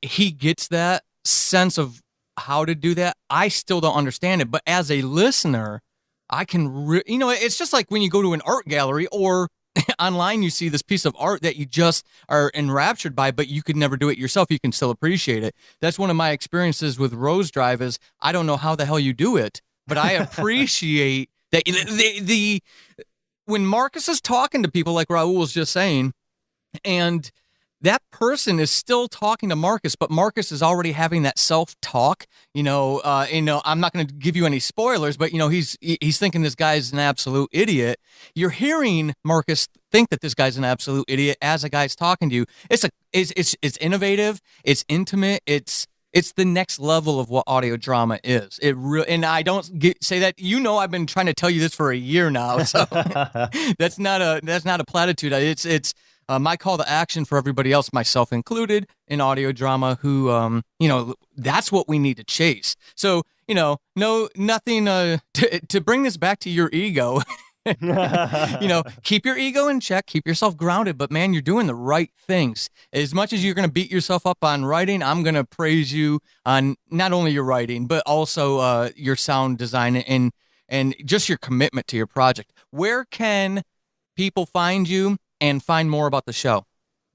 he gets that sense of how to do that. I still don't understand it. But as a listener, I can, it's just like when you go to an art gallery or online, you see this piece of art that you just are enraptured by, but you could never do it yourself. You can still appreciate it. That's one of my experiences with Rose Drive is I don't know how the hell you do it, but I appreciate that when Marcus is talking to people like Raul was just saying, and that person is still talking to Marcus, but Marcus is already having that self-talk. I'm not going to give you any spoilers, but he's thinking this guy's an absolute idiot. You're hearing Marcus think that this guy's an absolute idiot as a guy's talking to you. It's innovative, it's intimate, it's the next level of what audio drama is. And I don't say that. I've been trying to tell you this for a year now, so that's not a platitude. It's my call to action for everybody else, myself included, in audio drama, who, that's what we need to chase. So, nothing to bring this back to your ego. Keep your ego in check, keep yourself grounded, but man, you're doing the right things. As much as you're going to beat yourself up on writing, I'm going to praise you on not only your writing, but also your sound design and just your commitment to your project. Where can people find you and find more about the show?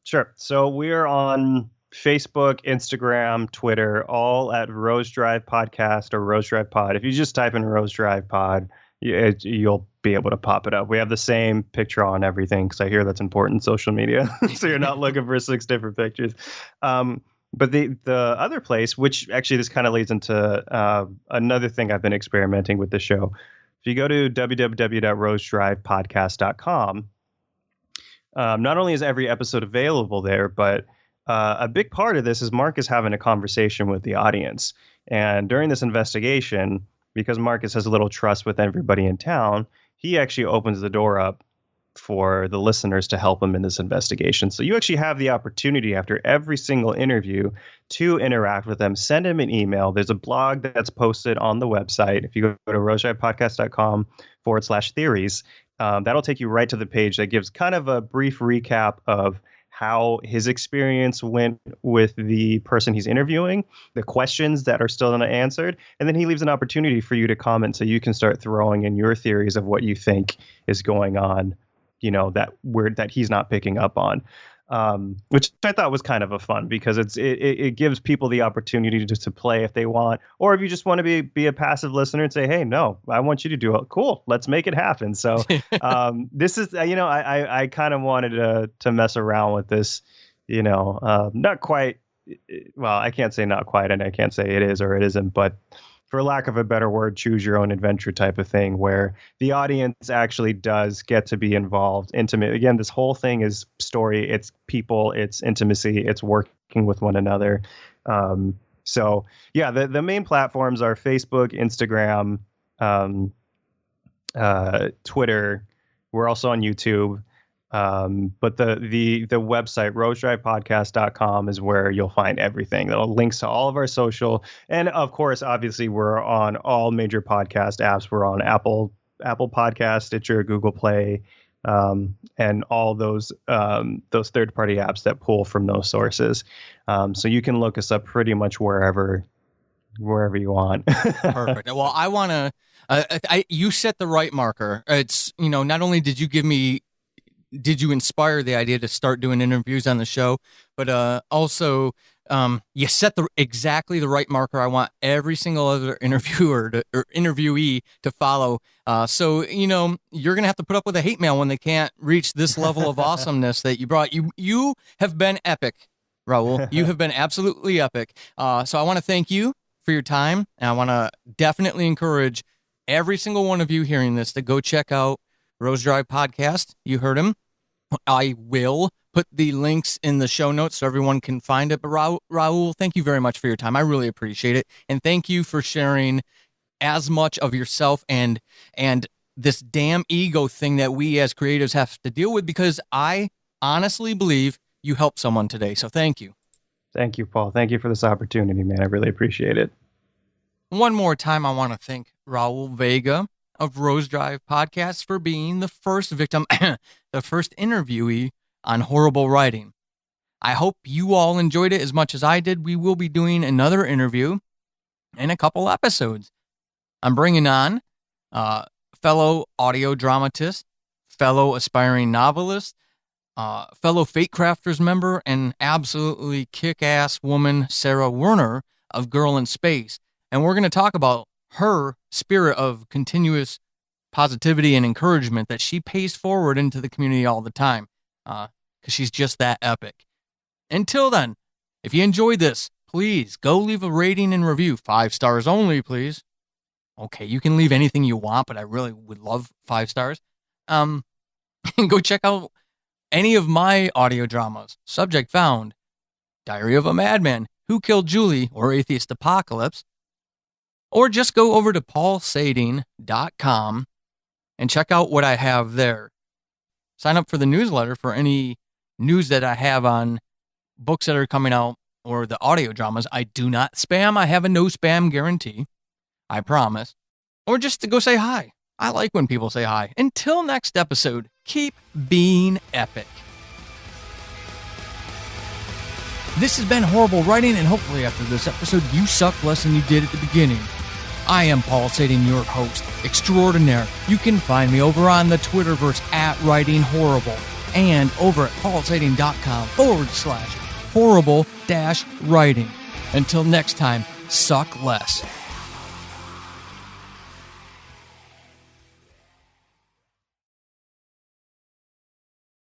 Sure. So we're on Facebook, Instagram, Twitter, all at Rose Drive Podcast or Rose Drive Pod. If you just type in Rose Drive Pod, you'll be able to pop it up. We have the same picture on everything because I hear that's important in social media. So you're not looking for 6 different pictures. But the other place, which actually this kind of leads into another thing I've been experimenting with the show. If you go to www.rosedrivepodcast.com, not only is every episode available there, but a big part of this is Marcus having a conversation with the audience. And during this investigation, because Marcus has a little trust with everybody in town, he actually opens the door up for the listeners to help him in this investigation. So you actually have the opportunity after every single interview to interact with them, send him an email. There's a blog that's posted on the website. If you go to rosedrivepodcast.com/theories, that'll take you right to the page that gives kind of a brief recap of how his experience went with the person he's interviewing, the questions that are still unanswered, and then he leaves an opportunity for you to comment so you can start throwing in your theories of what you think is going on, that he's not picking up on. Which I thought was kind of a fun because it gives people the opportunity to play if they want, or if you just want to be a passive listener and say, hey, no, I want you to do it. Cool. Let's make it happen. So this is, I kind of wanted to mess around with this, not quite. Well, I can't say not quite, and I can't say it is or it isn't, but for lack of a better word, choose your own adventure type of thing where the audience actually does get to be involved, intimate. Again, this whole thing is story, it's people, it's intimacy, it's working with one another. So yeah, the main platforms are Facebook, Instagram, Twitter. We're also on YouTube. But the website, rosedrivepodcast.com, is where you'll find everything. That'll links to all of our social. And of course, obviously, we're on all major podcast apps. We're on Apple Podcast, Stitcher, Google Play, and all those third-party apps that pull from those sources. So you can look us up pretty much wherever you want. Perfect. Well, I want to, you set the right marker. It's, not only did you inspire the idea to start doing interviews on the show, but also you set exactly the right marker. I want every single other interviewer or interviewee to follow. So you're gonna have to put up with a hate mail when they can't reach this level of awesomeness that you brought. You have been epic, Raul. You have been absolutely epic. So I want to thank you for your time, and I want to definitely encourage every single one of you hearing this to go check out Rose Drive Podcast. You heard him. I will put the links in the show notes so everyone can find it. But Raul, thank you very much for your time. I really appreciate it. And thank you for sharing as much of yourself and this damn ego thing that we as creatives have to deal with, because I honestly believe you helped someone today. So thank you. Thank you, Paul. Thank you for this opportunity, man. I really appreciate it. One more time, I want to thank Raul Vega of Rose Drive Podcast for being the first victim, the first interviewee on horrible writing. I hope you all enjoyed it as much as I did. We will be doing another interview in a couple episodes. I'm bringing on fellow audio dramatist, fellow aspiring novelist, fellow Fate Crafters member, and absolutely kick-ass woman, Sarah Werner of Girl in Space. And we're going to talk about her spirit of continuous positivity and encouragement that she pays forward into the community all the time, because she's just that epic. Until then, if you enjoyed this, please go leave a rating and review. 5 stars only, please. Okay, you can leave anything you want, but I really would love 5 stars. And go check out any of my audio dramas. Subject Found, Diary of a Madman, Who Killed Julie, or Atheist Apocalypse. Or just go over to paulsading.com and check out what I have there. Sign up for the newsletter for any news that I have on books that are coming out or the audio dramas. I do not spam. I have a no spam guarantee. I promise. Or just to go say hi. I like when people say hi. Until next episode, keep being epic. This has been Horrible Writing, and hopefully after this episode, you suck less than you did at the beginning. I am Paul Sading, your host extraordinaire. You can find me over on the Twitterverse at Writing Horrible and over at paulsading.com/horrible-writing. Until next time, suck less.